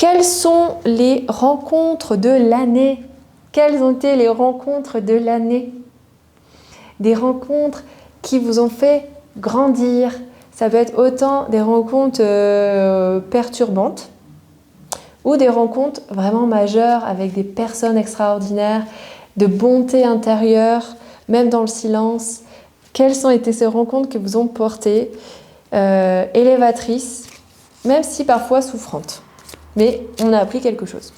Quelles sont les rencontres de l'année? Quelles ont été les rencontres de l'année? Des rencontres qui vous ont fait grandir. Ça peut être autant des rencontres perturbantes ou des rencontres vraiment majeures avec des personnes extraordinaires, de bonté intérieure, même dans le silence. Quelles ont été ces rencontres qui vous ont porté élévatrices, même si parfois souffrantes. Mais on a appris quelque chose.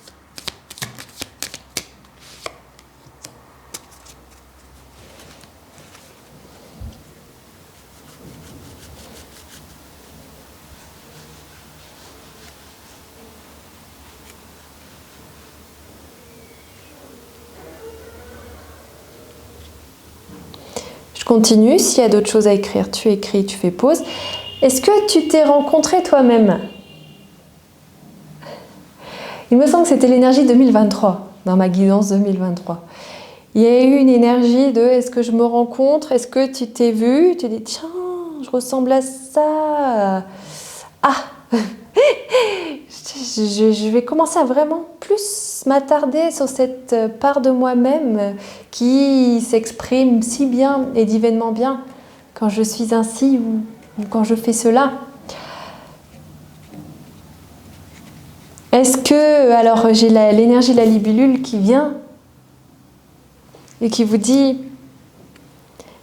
Je continue. S'il y a d'autres choses à écrire, tu écris, tu fais pause. Est-ce que tu t'es rencontré toi-même? Il me semble que c'était l'énergie 2023, dans ma guidance 2023. Il y a eu une énergie de est-ce que je me rencontre? Est-ce que tu t'es vu? Tu dis tiens, je ressemble à ça. Ah je vais commencer à vraiment plus m'attarder sur cette part de moi-même qui s'exprime si bien et divinement bien quand je suis ainsi ou quand je fais cela. Est-ce que, alors j'ai l'énergie de la libellule qui vient et qui vous dit,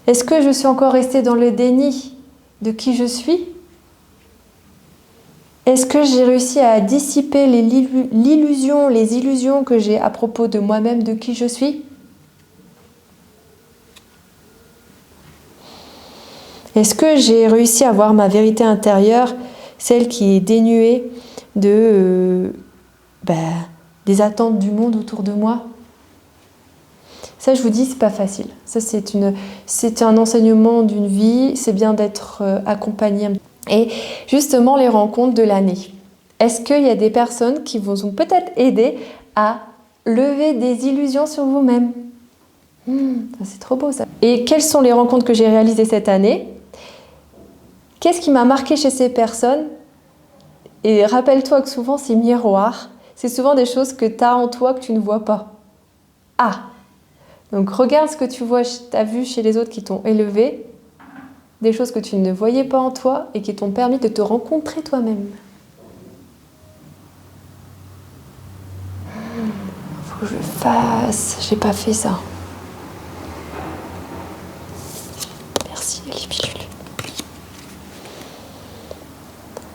est-ce que je suis encore restée dans le déni de qui je suis? Est-ce que j'ai réussi à dissiper les illusions que j'ai à propos de moi-même, de qui je suis? Est-ce que j'ai réussi à voir ma vérité intérieure, celle qui est dénuée de des attentes du monde autour de moi? Ça, je vous dis, c'est pas facile. Ça, c'est un enseignement d'une vie. C'est bien d'être accompagné. Et justement, les rencontres de l'année. Est-ce qu'il y a des personnes qui vous ont peut-être aidé à lever des illusions sur vous-même? C'est trop beau ça. Et quelles sont les rencontres que j'ai réalisées cette année? Qu'est-ce qui m'a marqué chez ces personnes? Et rappelle-toi que souvent, c'est miroir. C'est souvent des choses que tu as en toi que tu ne vois pas. Ah! Donc regarde ce que tu as vu chez les autres qui t'ont élevé, des choses que tu ne voyais pas en toi et qui t'ont permis de te rencontrer toi-même. Faut que je le fasse, j'ai pas fait ça. Merci les pilules.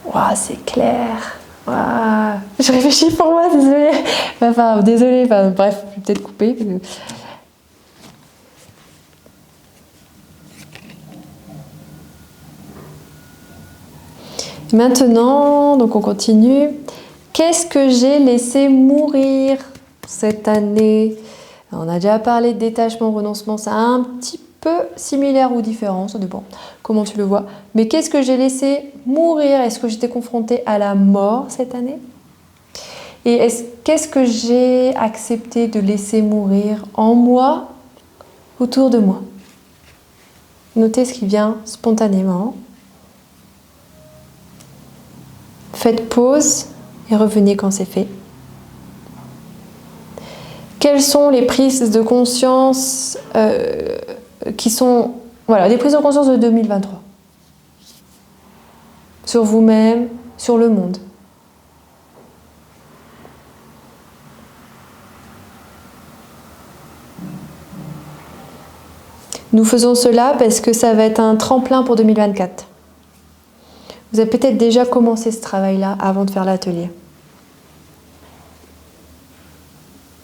Waouh, c'est clair. Waouh. Je réfléchis pour moi, désolée. Enfin, désolée, bref, je vais peut-être couper. Maintenant, donc on continue. Qu'est-ce que j'ai laissé mourir cette année? On a déjà parlé de détachement, renoncement, c'est un petit peu similaire ou différent, ça dépend comment tu le vois. Mais qu'est-ce que j'ai laissé mourir? Est-ce que j'étais confrontée à la mort cette année? Et qu'est-ce que j'ai accepté de laisser mourir en moi, autour de moi? Notez ce qui vient spontanément. Faites pause et revenez quand c'est fait. Quelles sont les prises de conscience qui sont des prises de conscience de 2023 sur vous-même, sur le monde? Nous faisons cela parce que ça va être un tremplin pour 2024. Vous avez peut-être déjà commencé ce travail-là avant de faire l'atelier.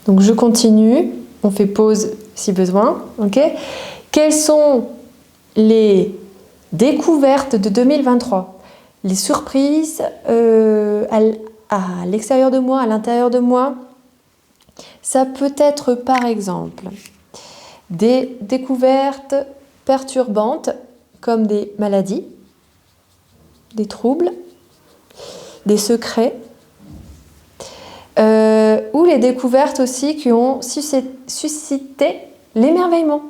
Donc je continue, on fait pause si besoin. Okay. Quelles sont les découvertes de 2023? Les surprises à l'extérieur de moi, à l'intérieur de moi? Ça peut être par exemple des découvertes perturbantes comme des maladies, des troubles, des secrets, ou les découvertes aussi qui ont suscité l'émerveillement.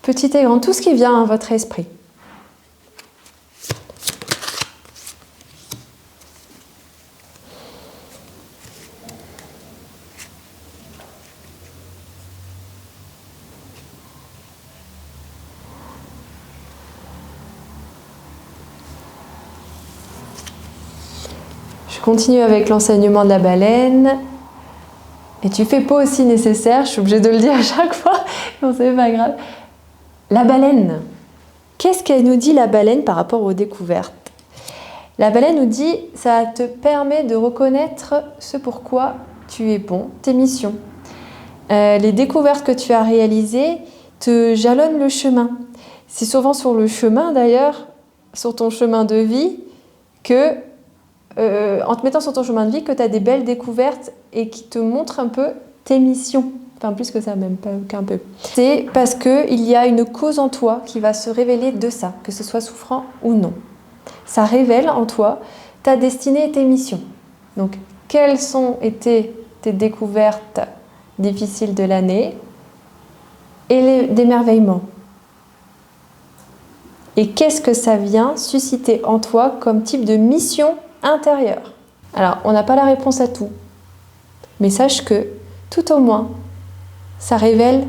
Petit et grand, tout ce qui vient à votre esprit. Je continue avec l'enseignement de la baleine. Et tu fais pas aussi nécessaire, je suis obligée de le dire à chaque fois, non c'est pas grave. La baleine. Qu'est-ce qu'elle nous dit la baleine par rapport aux découvertes? La baleine nous dit, ça te permet de reconnaître ce pourquoi tu es bon, tes missions. Les découvertes que tu as réalisées te jalonnent le chemin. C'est souvent sur le chemin d'ailleurs, sur ton chemin de vie, que, en te mettant sur ton chemin de vie, que tu as des belles découvertes et qui te montrent un peu tes missions. Enfin, plus que ça, même pas qu'un peu. C'est parce qu'il y a une cause en toi qui va se révéler de ça, que ce soit souffrant ou non. Ça révèle en toi ta destinée et tes missions. Donc, quelles ont été tes découvertes difficiles de l'année et d'émerveillement? Et qu'est-ce que ça vient susciter en toi comme type de mission intérieure? Alors, on n'a pas la réponse à tout, mais sache que, tout au moins, ça révèle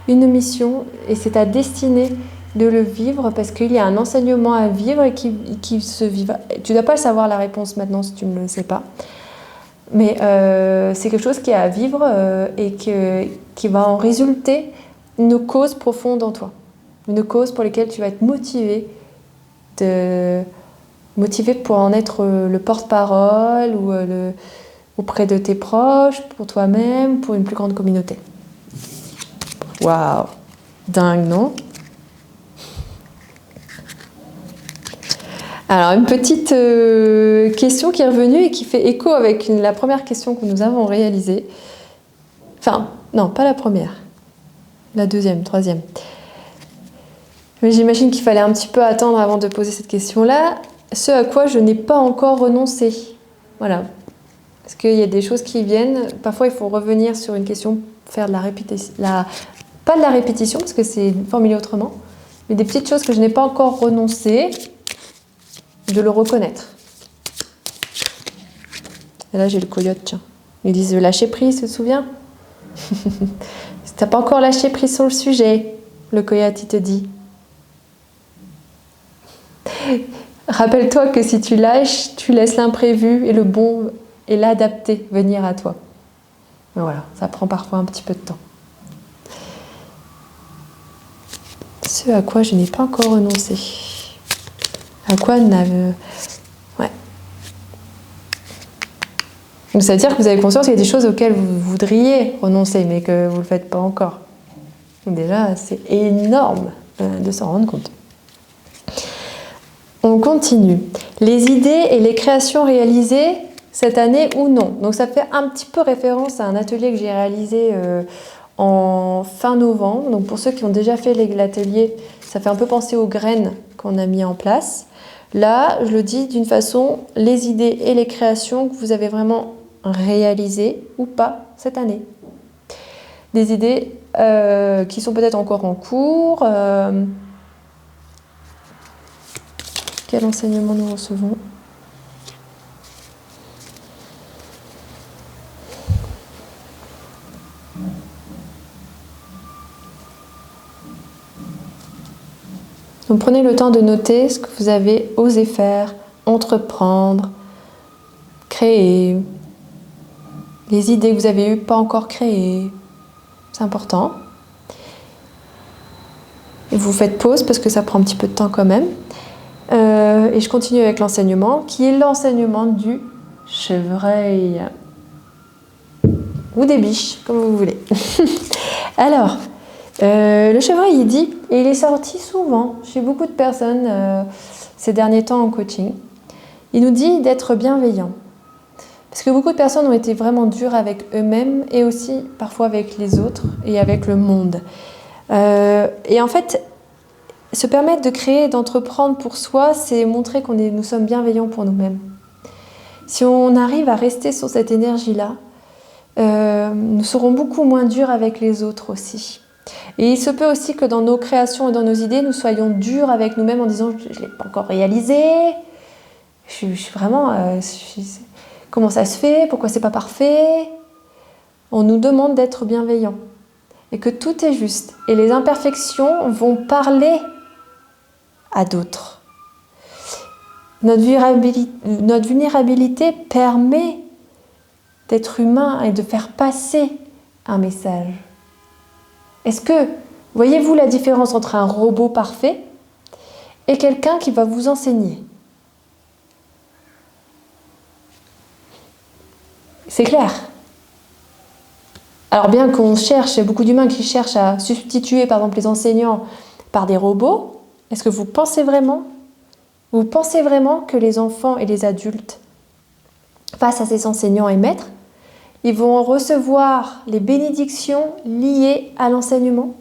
une mission et c'est ta destinée de le vivre parce qu'il y a un enseignement à vivre et qui se vivra. Tu ne dois pas savoir la réponse maintenant si tu ne le sais pas, mais c'est quelque chose qui est à vivre et qui va en résulter une cause profonde en toi. Une cause pour laquelle tu vas être motivé pour en être le porte-parole ou auprès de tes proches, pour toi-même, pour une plus grande communauté. Waouh, dingue, non? Alors, une petite question qui est revenue et qui fait écho avec la première question que nous avons réalisée. Enfin, non, pas la première. La deuxième, troisième. Mais j'imagine qu'il fallait un petit peu attendre avant de poser cette question-là. Ce à quoi je n'ai pas encore renoncé. Voilà. Parce qu'il y a des choses qui viennent. Parfois, il faut revenir sur une question, faire de la répétition. Pas de la répétition, parce que c'est formulé autrement, mais des petites choses que je n'ai pas encore renoncé, de le reconnaître. Et là, j'ai le coyote, tiens. Ils disent lâcher prise, tu te souviens? Si t'as pas encore lâché prise sur le sujet, le coyote, il te dit. Rappelle-toi que si tu lâches, tu laisses l'imprévu et le bon et l'adapté venir à toi. Mais voilà, ça prend parfois un petit peu de temps. Ce à quoi je n'ai pas encore renoncé. À quoi ouais. Donc ça veut dire que vous avez conscience qu'il y a des choses auxquelles vous voudriez renoncer, mais que vous ne le faites pas encore. Donc déjà, c'est énorme de s'en rendre compte. On continue. Les idées et les créations réalisées cette année ou non. Donc ça fait un petit peu référence à un atelier que j'ai réalisé en fin novembre. Donc pour ceux qui ont déjà fait l'atelier, ça fait un peu penser aux graines qu'on a mis en place. Là, je le dis d'une façon, les idées et les créations que vous avez vraiment réalisées ou pas cette année. Des idées qui sont peut-être encore en cours. Quel enseignement nous recevons ? Donc prenez le temps de noter ce que vous avez osé faire, entreprendre, créer, les idées que vous avez eues pas encore créées. C'est important. Et vous faites pause parce que ça prend un petit peu de temps quand même. Et je continue avec l'enseignement, qui est l'enseignement du chevreuil. Ou des biches, comme vous voulez. Alors, le chevreuil, il dit, et il est sorti souvent chez beaucoup de personnes ces derniers temps en coaching, il nous dit d'être bienveillant. Parce que beaucoup de personnes ont été vraiment dures avec eux-mêmes et aussi parfois avec les autres et avec le monde. Et en fait, se permettre de créer, d'entreprendre pour soi, c'est montrer nous sommes bienveillants pour nous-mêmes. Si on arrive à rester sur cette énergie-là, nous serons beaucoup moins durs avec les autres aussi. Et il se peut aussi que dans nos créations et dans nos idées, nous soyons durs avec nous-mêmes en disant « je ne l'ai pas encore réalisé, je suis vraiment... comment ça se fait? Pourquoi c'est pas parfait ?» On nous demande d'être bienveillants et que tout est juste. Et les imperfections vont parler à d'autres. Notre vulnérabilité permet d'être humain et de faire passer un message. Voyez-vous la différence entre un robot parfait et quelqu'un qui va vous enseigner? C'est clair. Alors bien qu'on cherche, il y a beaucoup d'humains qui cherchent à substituer par exemple les enseignants par des robots, est-ce que vous pensez vraiment que les enfants et les adultes, face à ces enseignants et maîtres, ils vont recevoir les bénédictions liées à l'enseignement?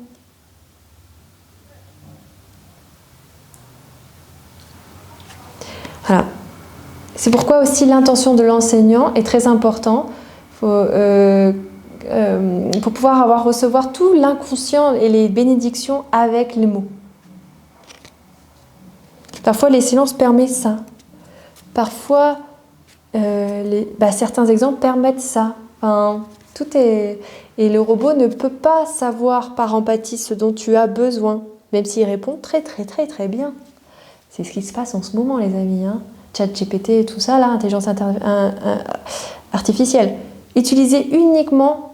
Voilà. C'est pourquoi aussi l'intention de l'enseignant est très importante pour pouvoir recevoir tout l'inconscient et les bénédictions avec les mots. Parfois, les silences permettent ça. Parfois, certains exemples permettent ça. Enfin, et le robot ne peut pas savoir par empathie ce dont tu as besoin, même s'il répond très très très très bien. C'est ce qui se passe en ce moment, les amis. ChatGPT et tout ça, là, intelligence artificielle. Utilisée uniquement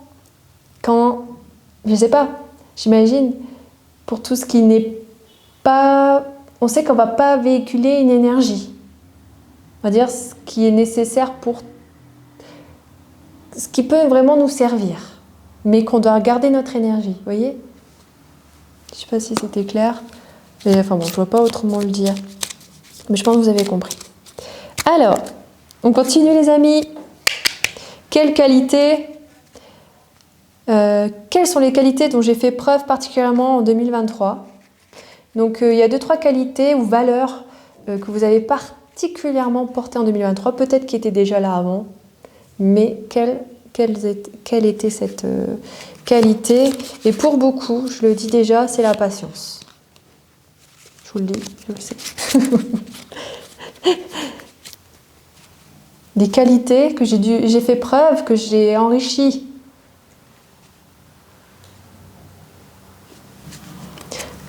quand, je sais pas, j'imagine, pour tout ce qui n'est pas... On sait qu'on ne va pas véhiculer une énergie. On va dire ce qui est nécessaire pour... Ce qui peut vraiment nous servir. Mais qu'on doit garder notre énergie, vous voyez? Je ne sais pas si c'était clair. Mais enfin bon, je ne vois pas autrement le dire. Mais je pense que vous avez compris. Alors, on continue les amis. Quelles qualités quelles sont les qualités dont j'ai fait preuve particulièrement en 2023? Donc il y a 2-3 qualités ou valeurs que vous avez particulièrement portées en 2023, peut-être qui étaient déjà là avant, mais quelle était cette qualité? Et pour beaucoup, je le dis déjà, c'est la patience. Je vous le dis, je le sais. Des qualités que j'ai fait preuve, que j'ai enrichies.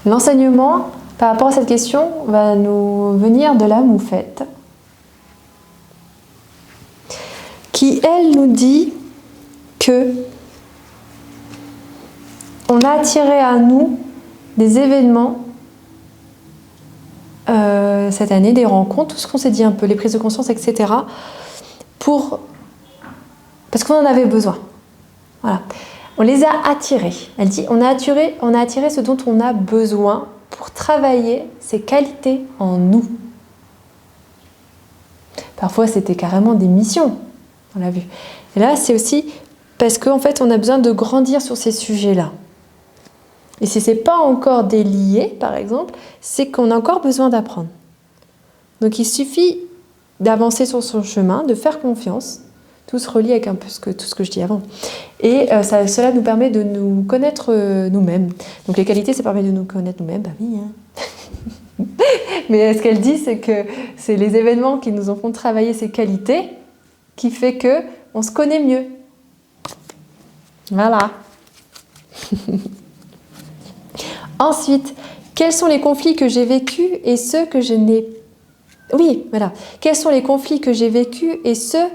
L'enseignement, par rapport à cette question, va nous venir de la moufette, qui, elle, nous dit que on a attiré à nous des événements cette année, des rencontres, tout ce qu'on s'est dit un peu, les prises de conscience, etc., parce qu'on en avait besoin. Voilà. On les a attirés. Elle dit, on a attiré ce dont on a besoin pour travailler ces qualités en nous. Parfois, c'était carrément des missions, on l'a vu. Et là, c'est aussi parce qu'en fait, on a besoin de grandir sur ces sujets-là. Et si ce n'est pas encore délié, par exemple, c'est qu'on a encore besoin d'apprendre. Donc, il suffit d'avancer sur son chemin, de faire confiance. Tout se relie avec un peu tout ce que je dis avant. Et cela nous permet de nous connaître nous-mêmes. Donc les qualités, ça permet de nous connaître nous-mêmes. Bah oui, hein. Mais ce qu'elle dit, c'est que c'est les événements qui nous ont fait travailler ces qualités qui fait qu'on se connaît mieux. Voilà. Ensuite, quels sont les conflits que j'ai vécus et ceux que je n'ai... Oui, voilà. Quels sont les conflits que j'ai vécus et ceux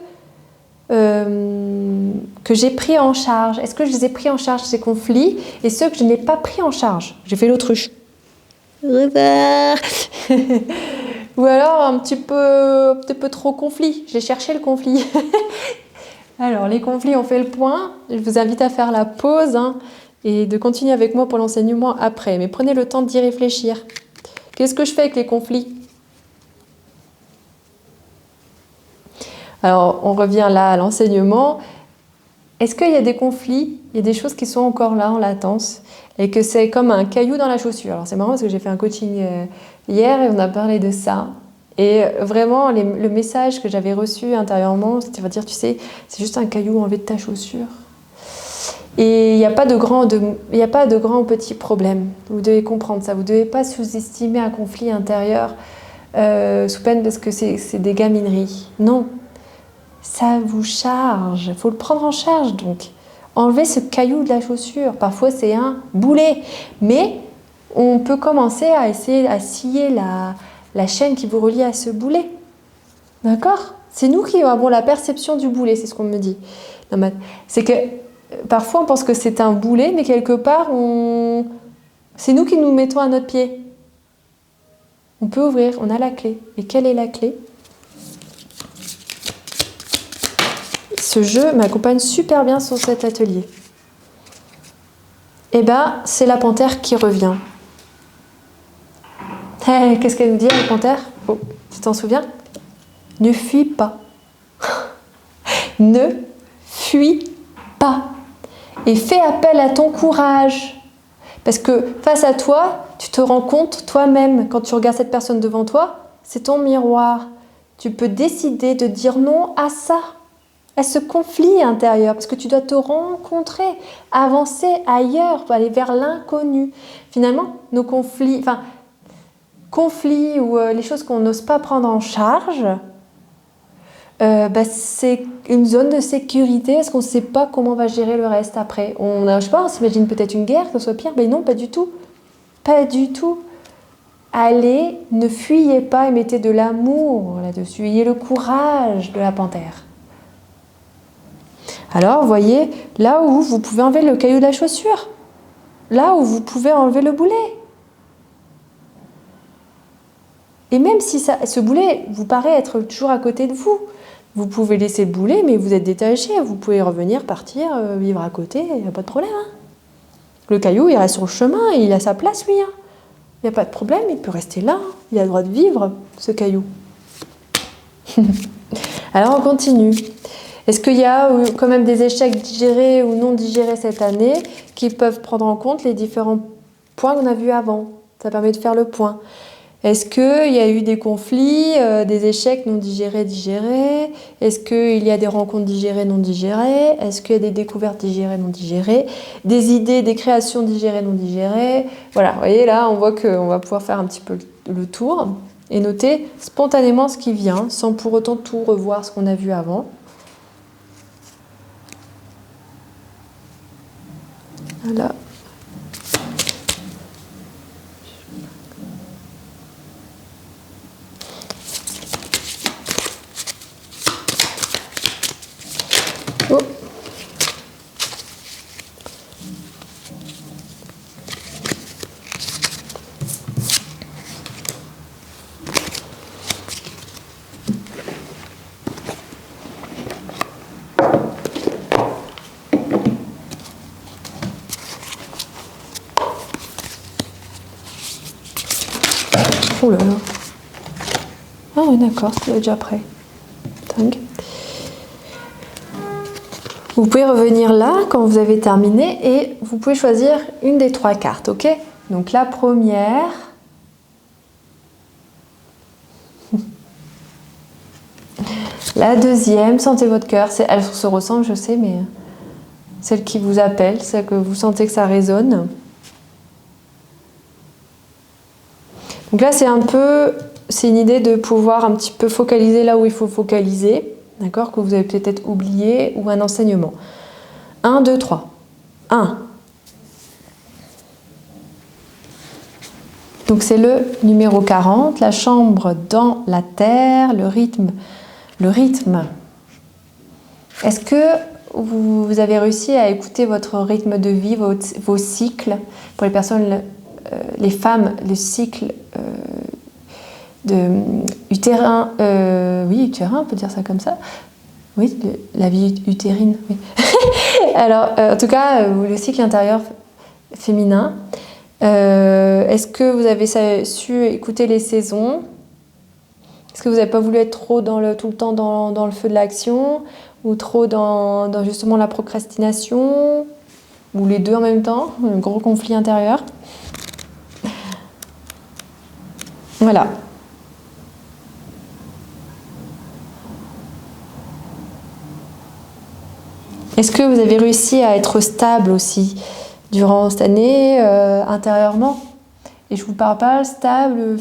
que j'ai pris en charge? Est-ce que je les ai pris en charge, ces conflits, et ceux que je n'ai pas pris en charge? J'ai fait l'autruche. Revoir. Ou alors un petit peu trop conflit. J'ai cherché le conflit. Alors, les conflits, on fait le point. Je vous invite à faire la pause et de continuer avec moi pour l'enseignement après. Mais prenez le temps d'y réfléchir. Qu'est-ce que je fais avec les conflits? Alors, on revient là à l'enseignement. Est-ce qu'il y a des conflits, il y a des choses qui sont encore là en latence et que c'est comme un caillou dans la chaussure? Alors, c'est marrant parce que j'ai fait un coaching hier et on a parlé de ça. Et vraiment, le message que j'avais reçu intérieurement, c'était de dire, tu sais, c'est juste un caillou enlevé de ta chaussure. Et il n'y a pas de grand ou petit problème. Vous devez comprendre ça. Vous ne devez pas sous-estimer un conflit intérieur sous peine parce que c'est des gamineries. Non. Ça vous charge, il faut le prendre en charge donc. Enlevez ce caillou de la chaussure, parfois c'est un boulet, mais on peut commencer à essayer à scier la chaîne qui vous relie à ce boulet. D'accord? C'est nous qui avons la perception du boulet, c'est ce qu'on me dit. C'est que parfois on pense que c'est un boulet, mais quelque part, c'est nous qui nous mettons à notre pied. On peut ouvrir, on a la clé. Et quelle est la clé? Ce jeu m'accompagne super bien sur cet atelier. Eh bien, c'est la panthère qui revient. Hey, qu'est-ce qu'elle nous dit, la panthère? Oh, tu t'en souviens? Ne fuis pas. Ne fuis pas. Et fais appel à ton courage. Parce que face à toi, tu te rends compte toi-même, quand tu regardes cette personne devant toi, c'est ton miroir. Tu peux décider de dire non à ça, à ce conflit intérieur, parce que tu dois te rencontrer, avancer ailleurs, aller vers l'inconnu. Finalement, nos conflits ou les choses qu'on n'ose pas prendre en charge, c'est une zone de sécurité. Est-ce qu'on ne sait pas comment on va gérer le reste après? Je sais pas, on s'imagine peut-être une guerre, que ce soit pire. Mais non, pas du tout. Pas du tout. Allez, ne fuyez pas et mettez de l'amour là-dessus. Ayez le courage de la panthère. Alors, voyez, là où vous pouvez enlever le caillou de la chaussure. Là où vous pouvez enlever le boulet. Et même si ce boulet vous paraît être toujours à côté de vous, vous pouvez laisser le boulet, mais vous êtes détaché. Vous pouvez revenir, partir, vivre à côté, il n'y a pas de problème. Hein. Le caillou, il reste sur le chemin, et il a sa place, lui. Hein. Il n'y a pas de problème, il peut rester là. Il a le droit de vivre, ce caillou. Alors, on continue. Est-ce qu'il y a quand même des échecs digérés ou non digérés cette année qui peuvent prendre en compte les différents points qu'on a vus avant? Ça permet de faire le point. Est-ce qu'il y a eu des conflits, des échecs non digérés, digérés? Est-ce qu'il y a des rencontres digérées, non digérées? Est-ce qu'il y a des découvertes digérées, non digérées? Des idées, des créations digérées, non digérées? Voilà, vous voyez là, on voit qu'on va pouvoir faire un petit peu le tour et noter spontanément ce qui vient, sans pour autant tout revoir ce qu'on a vu avant. Voilà. Oh. Oh là là. Ah oui, d'accord, c'est déjà prêt. Dingue. Vous pouvez revenir là quand vous avez terminé et vous pouvez choisir une des 3 cartes, ok? Donc la première, la deuxième, sentez votre cœur. Elles se ressemblent, je sais, mais celle qui vous appelle, celle que vous sentez que ça résonne. Donc là, c'est une idée de pouvoir un petit peu focaliser là où il faut focaliser. D'accord, que vous avez peut-être oublié, ou un enseignement. 1, 2, 3. 1. Donc c'est le numéro 40, la chambre dans la terre, le rythme. Est-ce que vous avez réussi à écouter votre rythme de vie, vos cycles? Pour les personnes, les femmes, les cycles utérin, oui, utérin, on peut dire ça comme ça. Oui, la vie utérine. Oui. Alors, en tout cas, le cycle intérieur féminin. Est-ce que vous avez su écouter les saisons? Est-ce que vous n'avez pas voulu être trop tout le temps dans le feu de l'action, ou trop dans justement la procrastination, ou les deux en même temps, un gros conflit intérieur? Voilà. Est-ce que vous avez réussi à être stable aussi durant cette année intérieurement? Et je ne vous parle pas stable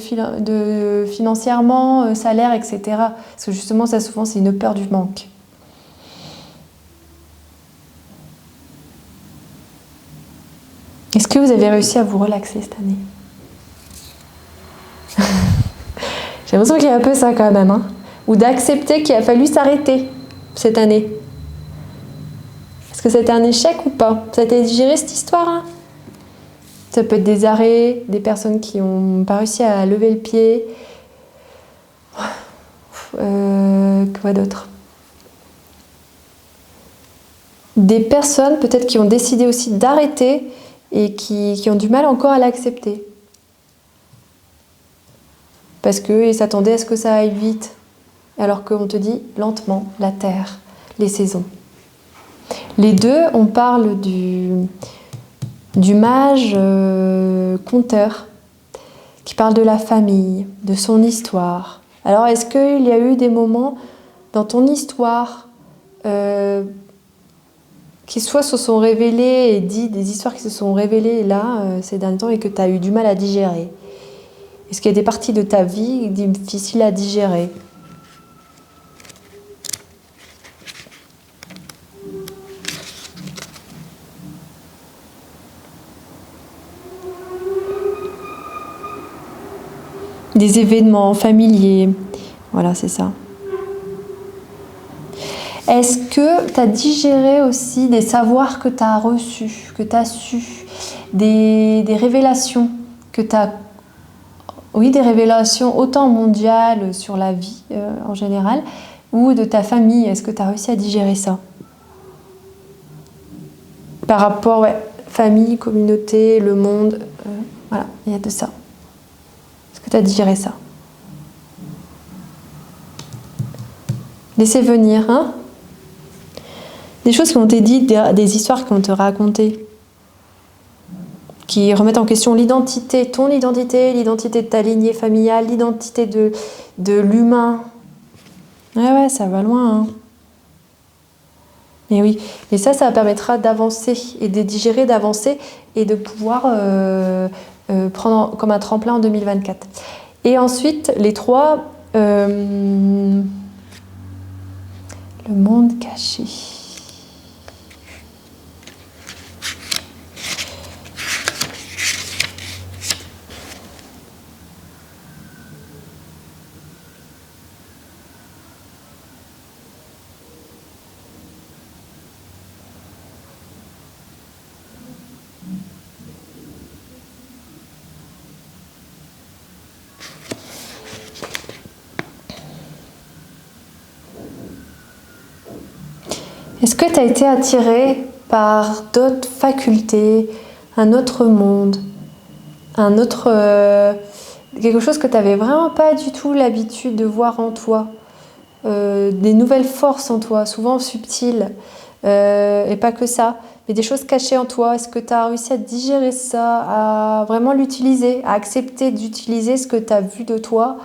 financièrement, salaire, etc. Parce que justement, ça souvent, c'est une peur du manque. Est-ce que vous avez réussi à vous relaxer cette année? J'ai l'impression qu'il y a un peu ça quand même. Hein. ou d'accepter qu'il a fallu s'arrêter cette année. Est-ce que c'était un échec ou pas? Ça a été digéré cette histoire, hein? Ça peut être des arrêts, des personnes qui n'ont pas réussi à lever le pied. Quoi d'autre? Des personnes peut-être qui ont décidé aussi d'arrêter et qui ont du mal encore à l'accepter. Parce qu'ils s'attendaient à ce que ça aille vite. Alors qu'on te dit lentement, la terre, les saisons. Les deux, on parle du mage conteur qui parle de la famille, de son histoire. Alors, est-ce qu'il y a eu des moments dans ton histoire qui soit se sont révélés et dit des histoires qui se sont révélées là ces derniers temps et que tu as eu du mal à digérer? Est-ce qu'il y a des parties de ta vie difficiles à digérer? Des événements familiers, voilà, c'est ça. Est-ce que tu as digéré aussi des savoirs que tu as reçus, que tu as su, des révélations que tu as... Oui, des révélations autant mondiales sur la vie en général, ou de ta famille. Est-ce que tu as réussi à digérer ça? Par rapport, ouais, famille, communauté, le monde, voilà, il y a de ça. Est-ce que tu as digéré ça? Laissez venir, hein? Des choses qui ont été dites, des histoires qui ont été racontées, qui remettent en question l'identité, ton identité, l'identité de ta lignée familiale, l'identité de l'humain. Ouais, ça va loin, hein. Mais oui, mais ça permettra d'avancer et de digérer, d'avancer et de pouvoir prendre comme un tremplin en 2024. Et ensuite, les trois, le monde caché. Est-ce que tu as été attiré par d'autres facultés, un autre monde, quelque chose que tu n'avais vraiment pas du tout l'habitude de voir en toi, des nouvelles forces en toi, souvent subtiles, et pas que ça, mais des choses cachées en toi? Est-ce que tu as réussi à digérer ça, à vraiment l'utiliser, à accepter d'utiliser ce que tu as vu de toi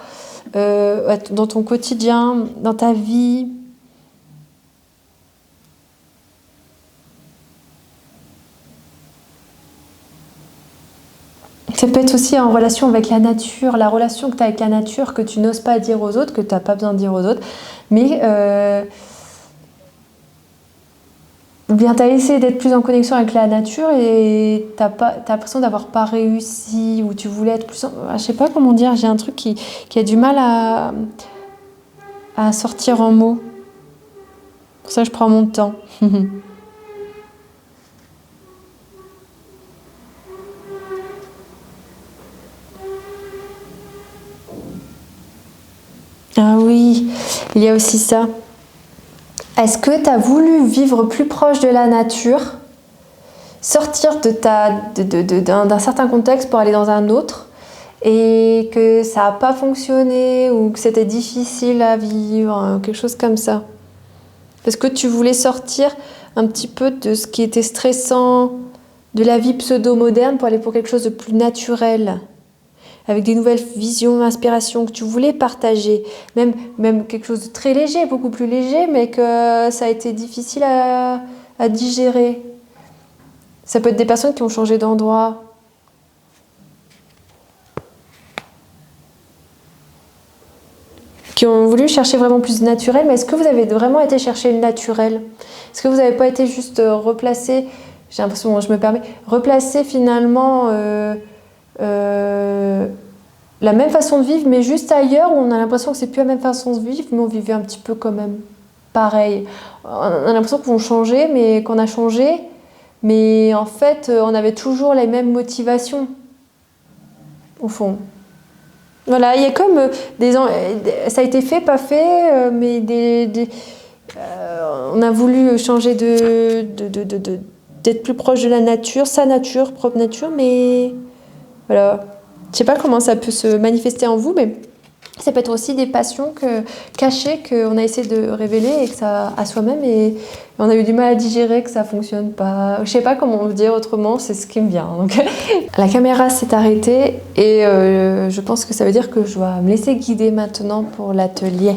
dans ton quotidien, dans ta vie? Ça peut être aussi en relation avec la nature, la relation que tu as avec la nature, que tu n'oses pas dire aux autres, que tu n'as pas besoin de dire aux autres. Mais ou bien tu as essayé d'être plus en connexion avec la nature et tu as l'impression d'avoir pas réussi, ou tu voulais être plus... Je sais pas comment dire, j'ai un truc qui a du mal à sortir en mots. Pour ça, je prends mon temps. Ah oui, il y a aussi ça. Est-ce que tu as voulu vivre plus proche de la nature, sortir d'un certain contexte pour aller dans un autre, et que ça n'a pas fonctionné ou que c'était difficile à vivre, quelque chose comme ça? Parce que tu voulais sortir un petit peu de ce qui était stressant, de la vie pseudo-moderne, pour aller pour quelque chose de plus naturel, avec des nouvelles visions, inspirations que tu voulais partager, même quelque chose de très léger, beaucoup plus léger, mais que ça a été difficile à digérer. Ça peut être des personnes qui ont changé d'endroit. Qui ont voulu chercher vraiment plus de naturel, mais est-ce que vous avez vraiment été chercher le naturel? Est-ce que vous n'avez pas été juste replacer, j'ai l'impression, je me permets, replacer finalement la même façon de vivre, mais juste ailleurs, où on a l'impression que c'est plus la même façon de vivre, mais on vivait un petit peu quand même pareil. On a l'impression qu'on changeait, mais qu'on a changé, mais en fait, on avait toujours les mêmes motivations, au fond. Voilà, il y a comme ça a été fait, pas fait, mais on a voulu changer d'être plus proche de la nature, sa nature, propre nature, mais voilà. Je sais pas comment ça peut se manifester en vous, mais ça peut être aussi des passions cachées qu'on a essayé de révéler et que ça à soi-même et on a eu du mal à digérer que ça fonctionne pas. Je sais pas comment dire autrement, c'est ce qui me vient. Donc, la caméra s'est arrêtée et je pense que ça veut dire que je dois me laisser guider maintenant pour l'atelier.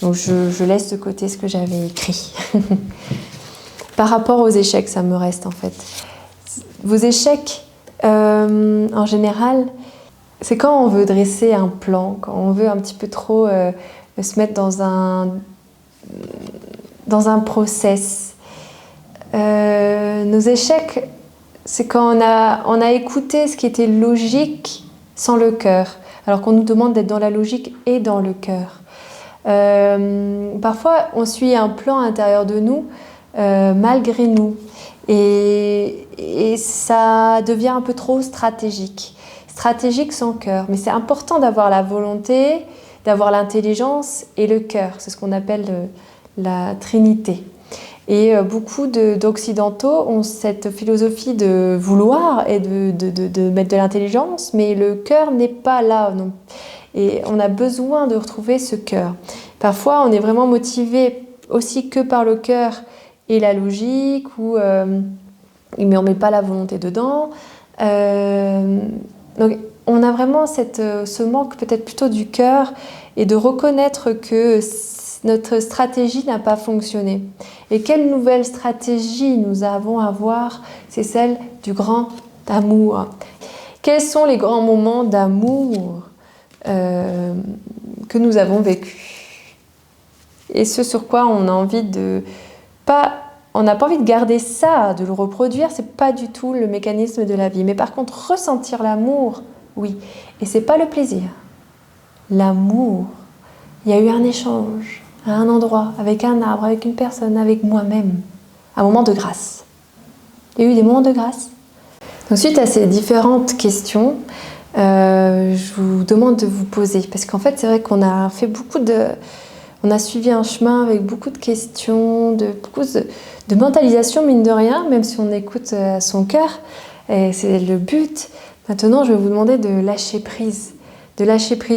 Donc je laisse de côté ce que j'avais écrit. Par rapport aux échecs, ça me reste en fait. Vos échecs, en général, c'est quand on veut dresser un plan, quand on veut un petit peu trop se mettre dans un process. Nos échecs, c'est quand on a écouté ce qui était logique sans le cœur, alors qu'on nous demande d'être dans la logique et dans le cœur. Parfois, on suit un plan intérieur de nous, malgré nous, et ça devient un peu trop stratégique sans cœur. Mais c'est important d'avoir la volonté, d'avoir l'intelligence et le cœur. C'est ce qu'on appelle la Trinité. Et beaucoup d'Occidentaux ont cette philosophie de vouloir et de mettre de l'intelligence, mais le cœur n'est pas là. Non. Et on a besoin de retrouver ce cœur. Parfois, on est vraiment motivé aussi que par le cœur et la logique, mais on ne met pas la volonté dedans. Donc, on a vraiment ce manque peut-être plutôt du cœur et de reconnaître que notre stratégie n'a pas fonctionné. Et quelle nouvelle stratégie nous avons à avoir? C'est celle du grand amour. Quels sont les grands moments d'amour que nous avons vécus? Et ce sur quoi on a envie on n'a pas envie de garder ça, de le reproduire, c'est pas du tout le mécanisme de la vie. Mais par contre, ressentir l'amour, oui. Et c'est pas le plaisir. L'amour. Il y a eu un échange à un endroit, avec un arbre, avec une personne, avec moi-même. Un moment de grâce. Il y a eu des moments de grâce. Donc, suite à ces différentes questions, je vous demande de vous poser. Parce qu'en fait, c'est vrai qu'on a fait on a suivi un chemin avec beaucoup de questions, beaucoup de mentalisation, mine de rien, même si on écoute son cœur. Et c'est le but. Maintenant, je vais vous demander de lâcher prise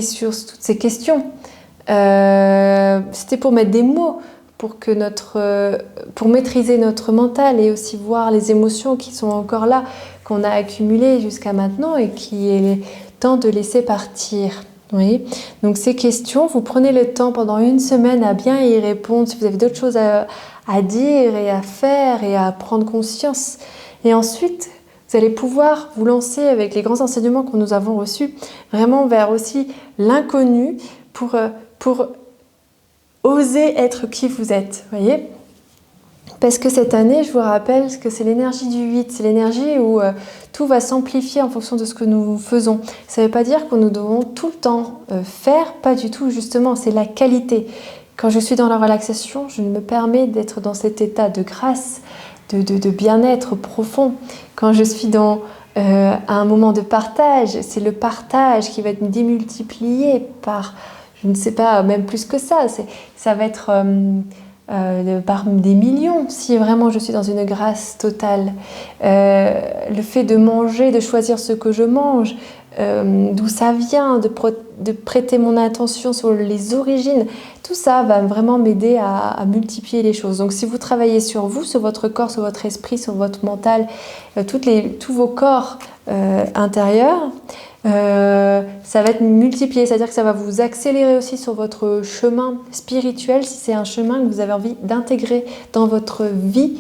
sur toutes ces questions. C'était pour mettre des mots, pour maîtriser notre mental et aussi voir les émotions qui sont encore là, qu'on a accumulées jusqu'à maintenant et qui est temps de laisser partir. Oui. Donc ces questions, vous prenez le temps pendant une semaine à bien y répondre. Si vous avez d'autres choses à dire et à faire et à prendre conscience. Et ensuite, vous allez pouvoir vous lancer avec les grands enseignements que nous avons reçus, vraiment vers aussi l'inconnu pour oser être qui vous êtes. Voyez ? Parce que cette année, je vous rappelle que c'est l'énergie du 8, c'est l'énergie où tout va s'amplifier en fonction de ce que nous faisons. Ça ne veut pas dire que nous devons tout le temps faire, pas du tout, justement, c'est la qualité. Quand je suis dans la relaxation, je me permets d'être dans cet état de grâce, de bien-être profond. Quand je suis dans un moment de partage, c'est le partage qui va être démultiplié par, je ne sais pas, même plus que ça. Ça va être par des millions, si vraiment je suis dans une grâce totale. Le fait de manger, de choisir ce que je mange, d'où ça vient, de prêter mon attention sur les origines, tout ça va vraiment m'aider à multiplier les choses. Donc si vous travaillez sur vous, sur votre corps, sur votre esprit, sur votre mental, tous vos corps intérieurs, ça va être multiplié, c'est-à-dire que ça va vous accélérer aussi sur votre chemin spirituel, si c'est un chemin que vous avez envie d'intégrer dans votre vie